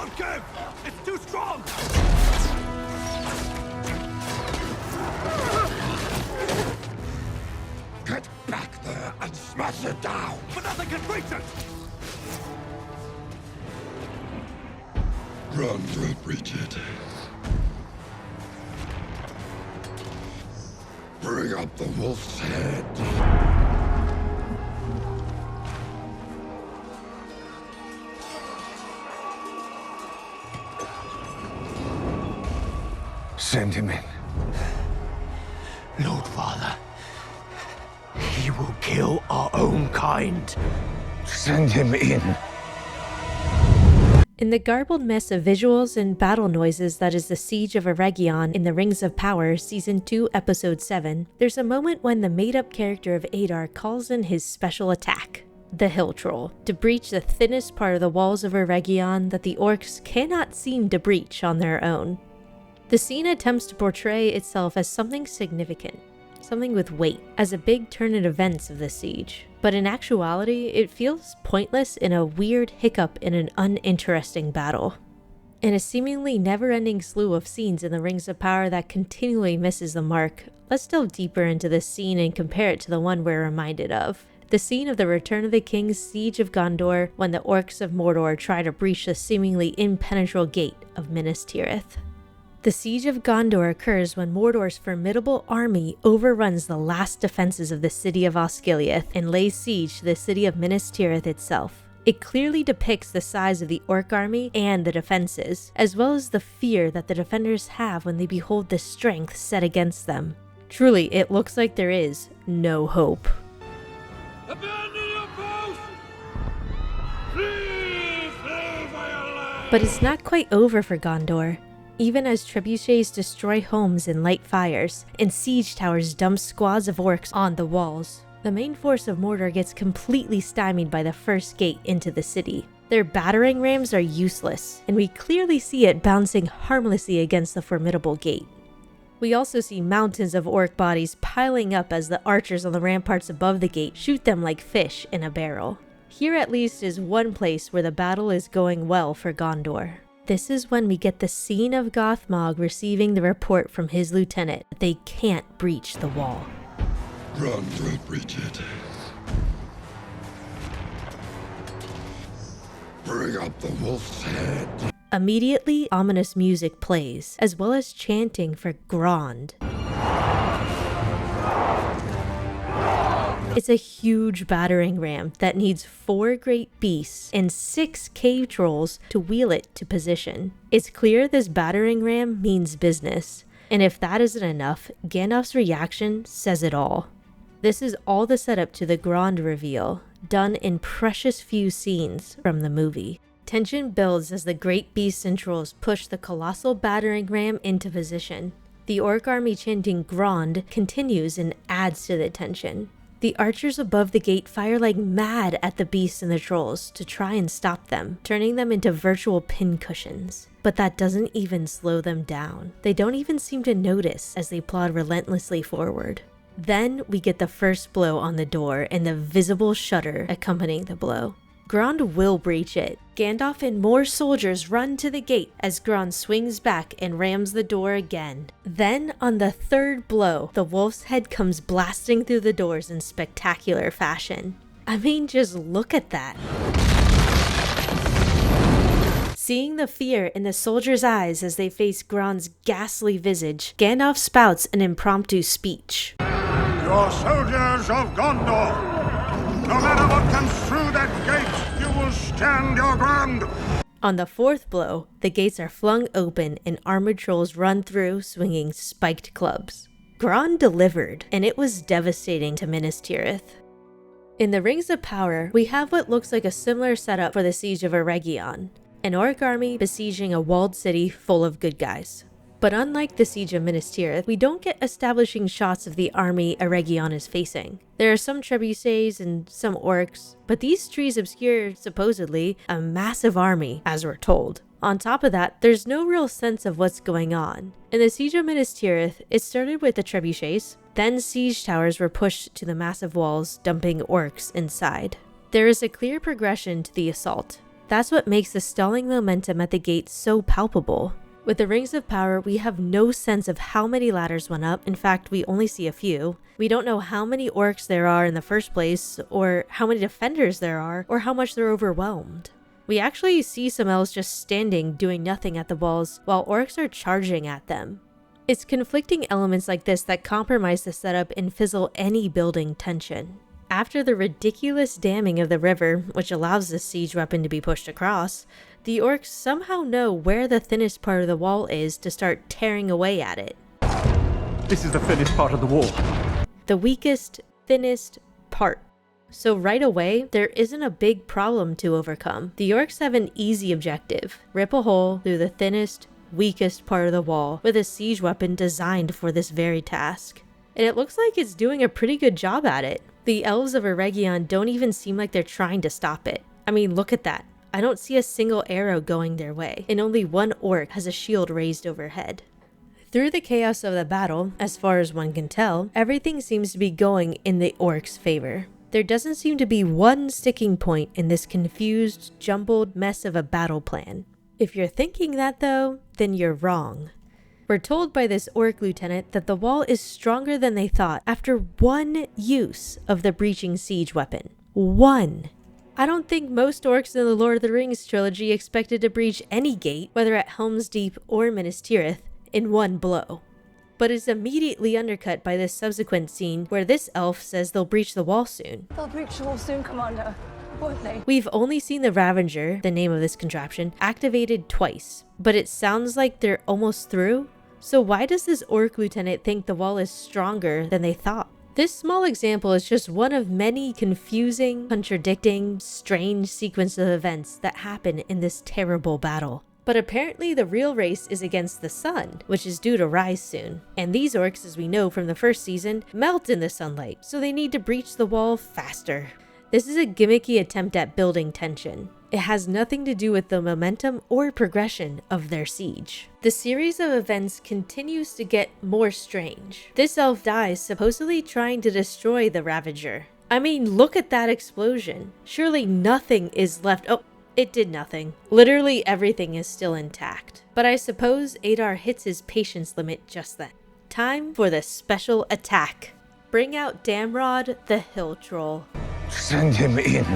Don't give! It's too strong! Get back there and smash it down! But nothing can reach it! Grond will breach it. Bring up the wolf's head. Send him in. Lord Father, he will kill our own kind. Send him in. In the garbled mess of visuals and battle noises that is the Seige of Eregion in the Rings of Power Season 2 Episode 7, there's a moment when the made-up character of Adar calls in his special attack, the Hill Troll, to breach the thinnest part of the walls of Eregion that the orcs cannot seem to breach on their own. The scene attempts to portray itself as something significant, something with weight, as a big turn in events of the siege. But in actuality, it feels pointless in a weird hiccup in an uninteresting battle. In a seemingly never-ending slew of scenes in the Rings of Power that continually misses the mark, let's delve deeper into this scene and compare it to the one we're reminded of. The scene of the Return of the King's Siege of Gondor, when the orcs of Mordor try to breach the seemingly impenetrable gate of Minas Tirith. The Siege of Gondor occurs when Mordor's formidable army overruns the last defenses of the city of Osgiliath and lays siege to the city of Minas Tirith itself. It clearly depicts the size of the orc army and the defenses, as well as the fear that the defenders have when they behold the strength set against them. Truly, it looks like there is no hope. Abandon your post! Flee for your life! But it's not quite over for Gondor. Even as trebuchets destroy homes and light fires, and siege towers dump squads of orcs on the walls, the main force of Mordor gets completely stymied by the first gate into the city. Their battering rams are useless, and we clearly see it bouncing harmlessly against the formidable gate. We also see mountains of orc bodies piling up as the archers on the ramparts above the gate shoot them like fish in a barrel. Here at least is one place where the battle is going well for Gondor. This is when we get the scene of Gothmog receiving the report from his lieutenant that they can't breach the wall. Grond will breach it. Bring up the wolf's head. Immediately, ominous music plays, as well as chanting for Grond. It's a huge battering ram that needs 4 great beasts and 6 cave trolls to wheel it to position. It's clear this battering ram means business, and if that isn't enough, Gandalf's reaction says it all. This is all the setup to the Grond reveal, done in precious few scenes from the movie. Tension builds as the great beasts and trolls push the colossal battering ram into position. The orc army chanting Grond continues and adds to the tension. The archers above the gate fire like mad at the beasts and the trolls to try and stop them, turning them into virtual pincushions. But that doesn't even slow them down. They don't even seem to notice as they plod relentlessly forward. Then we get the first blow on the door and the visible shudder accompanying the blow. Grond will breach it. Gandalf and more soldiers run to the gate as Grond swings back and rams the door again. Then, on the third blow, the wolf's head comes blasting through the doors in spectacular fashion. I mean, just look at that. Seeing the fear in the soldiers' eyes as they face Grond's ghastly visage, Gandalf spouts an impromptu speech. Your soldiers of Gondor! No matter what comes through that gate, you will stand your ground! On the fourth blow, the gates are flung open and armored trolls run through swinging spiked clubs. Grond delivered, and it was devastating to Minas Tirith. In the Rings of Power, we have what looks like a similar setup for the Siege of Eregion, an orc army besieging a walled city full of good guys. But unlike the Siege of Minas Tirith, we don't get establishing shots of the army Eregion is facing. There are some trebuchets and some orcs, but these trees obscure, supposedly, a massive army, as we're told. On top of that, there's no real sense of what's going on. In the Siege of Minas Tirith, it started with the trebuchets, then siege towers were pushed to the massive walls, dumping orcs inside. There is a clear progression to the assault. That's what makes the stalling momentum at the gate so palpable. With the Rings of Power, we have no sense of how many ladders went up. In fact, we only see a few. We don't know how many orcs there are in the first place, or how many defenders there are, or how much they're overwhelmed. We actually see some elves just standing doing nothing at the walls, while orcs are charging at them. It's conflicting elements like this that compromise the setup and fizzle any building tension. After the ridiculous damming of the river, which allows this siege weapon to be pushed across, the orcs somehow know where the thinnest part of the wall is to start tearing away at it. This is the thinnest part of the wall. The weakest, thinnest part. So right away, there isn't a big problem to overcome. The orcs have an easy objective: rip a hole through the thinnest, weakest part of the wall with a siege weapon designed for this very task. And it looks like it's doing a pretty good job at it. The elves of Eregion don't even seem like they're trying to stop it. I mean, look at that. I don't see a single arrow going their way, and only one orc has a shield raised overhead. Through the chaos of the battle, as far as one can tell, everything seems to be going in the orcs' favor. There doesn't seem to be one sticking point in this confused, jumbled mess of a battle plan. If you're thinking that though, then you're wrong. We're told by this orc lieutenant that the wall is stronger than they thought after one use of the breaching siege weapon. One. I don't think most orcs in the Lord of the Rings trilogy expected to breach any gate, whether at Helm's Deep or Minas Tirith, in one blow. But it's immediately undercut by this subsequent scene where this elf says they'll breach the wall soon. They'll breach the wall soon, Commander, won't they? We've only seen the Ravager, the name of this contraption, activated twice, but it sounds like they're almost through. So why does this orc lieutenant think the wall is stronger than they thought? This small example is just one of many confusing, contradicting, strange sequences of events that happen in this terrible battle. But apparently the real race is against the sun, which is due to rise soon. And these orcs, as we know from the first season, melt in the sunlight, so they need to breach the wall faster. This is a gimmicky attempt at building tension. It has nothing to do with the momentum or progression of their siege. The series of events continues to get more strange. This elf dies supposedly trying to destroy the Ravager. I mean, look at that explosion. Surely nothing is left. Oh, it did nothing. Literally everything is still intact. But I suppose Adar hits his patience limit just then. Time for the special attack. Bring out Damrod, the hill troll. Send him in.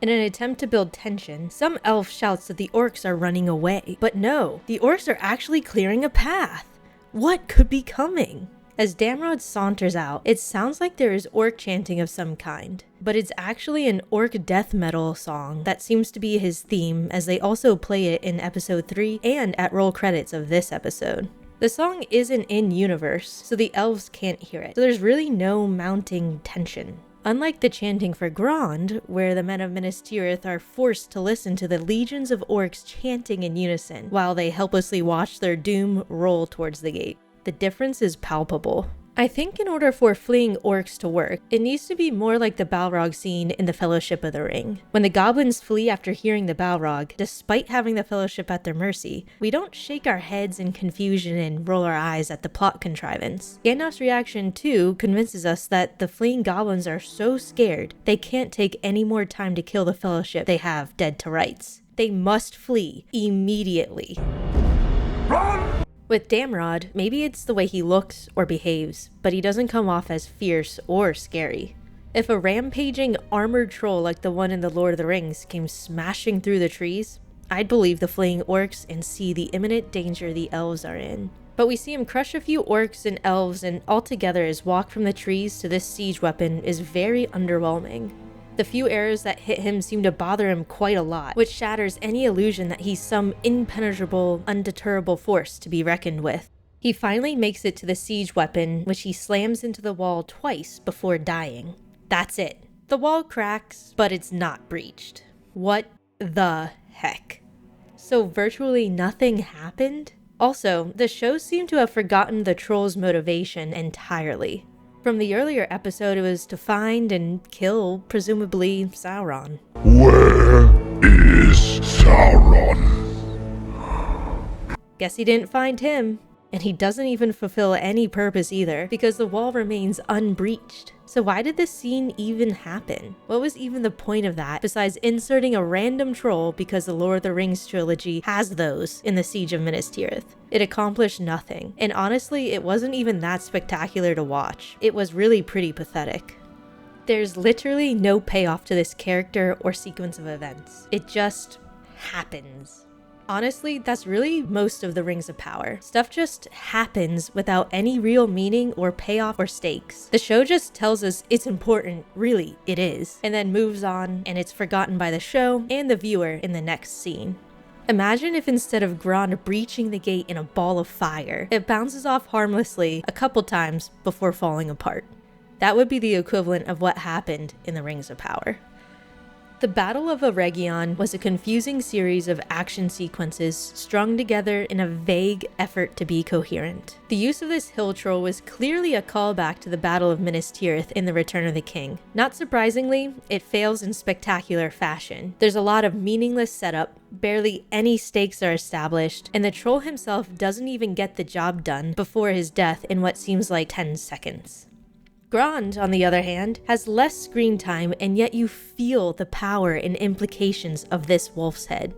In an attempt to build tension, some elf shouts that the orcs are running away. But no, the orcs are actually clearing a path. What could be coming? As Damrod saunters out, it sounds like there is orc chanting of some kind, but it's actually an orc death metal song that seems to be his theme, as they also play it in episode 3 and at roll credits of this episode. The song isn't in-universe, so the elves can't hear it, so there's really no mounting tension. Unlike the chanting for Grond, where the men of Minas Tirith are forced to listen to the legions of orcs chanting in unison, while they helplessly watch their doom roll towards the gate. The difference is palpable. I think in order for fleeing orcs to work, it needs to be more like the Balrog scene in the Fellowship of the Ring. When the goblins flee after hearing the Balrog, despite having the Fellowship at their mercy, we don't shake our heads in confusion and roll our eyes at the plot contrivance. Gandalf's reaction too convinces us that the fleeing goblins are so scared they can't take any more time to kill the Fellowship they have dead to rights. They must flee immediately. Run! With Damrod, maybe it's the way he looks or behaves, but he doesn't come off as fierce or scary. If a rampaging armored troll like the one in the Lord of the Rings came smashing through the trees, I'd believe the fleeing orcs and see the imminent danger the elves are in. But we see him crush a few orcs and elves, and altogether his walk from the trees to this siege weapon is very underwhelming. The few arrows that hit him seem to bother him quite a lot, which shatters any illusion that he's some impenetrable, undeterrable force to be reckoned with. He finally makes it to the siege weapon, which he slams into the wall twice before dying. That's it. The wall cracks, but it's not breached. What the heck? So virtually nothing happened? Also, the show seemed to have forgotten the troll's motivation entirely. From the earlier episode, it was to find and kill, presumably, Sauron. Where is Sauron? Guess he didn't find him. And he doesn't even fulfill any purpose either, because the wall remains unbreached. So why did this scene even happen? What was even the point of that, besides inserting a random troll because the Lord of the Rings trilogy has those in the Siege of Minas Tirith? It accomplished nothing, and honestly, it wasn't even that spectacular to watch. It was really pretty pathetic. There's literally no payoff to this character or sequence of events. It just happens. Honestly, that's really most of the Rings of Power. Stuff just happens without any real meaning or payoff or stakes. The show just tells us it's important, really, it is, and then moves on, and it's forgotten by the show and the viewer in the next scene. Imagine if instead of Grond breaching the gate in a ball of fire, it bounces off harmlessly a couple times before falling apart. That would be the equivalent of what happened in the Rings of Power. The Battle of Eregion was a confusing series of action sequences strung together in a vague effort to be coherent. The use of this hill troll was clearly a callback to the Battle of Minas Tirith in The Return of the King. Not surprisingly, it fails in spectacular fashion. There's a lot of meaningless setup, barely any stakes are established, and the troll himself doesn't even get the job done before his death in what seems like 10 seconds. Grond, on the other hand, has less screen time, and yet you feel the power and implications of this wolf's head.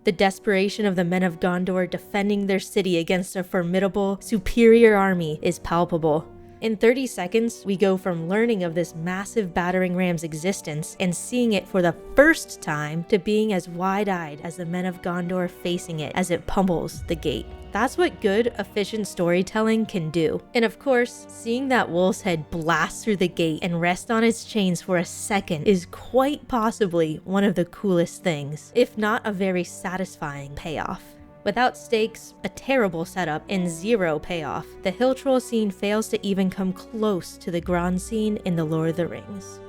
The desperation of the men of Gondor defending their city against a formidable, superior army is palpable. In 30 seconds, we go from learning of this massive battering ram's existence and seeing it for the first time to being as wide-eyed as the men of Gondor facing it as it pummels the gate. That's what good, efficient storytelling can do. And of course, seeing that wolf's head blast through the gate and rest on its chains for a second is quite possibly one of the coolest things, if not a very satisfying payoff. Without stakes, a terrible setup, and zero payoff, the hill troll scene fails to even come close to the Grond scene in The Lord of the Rings.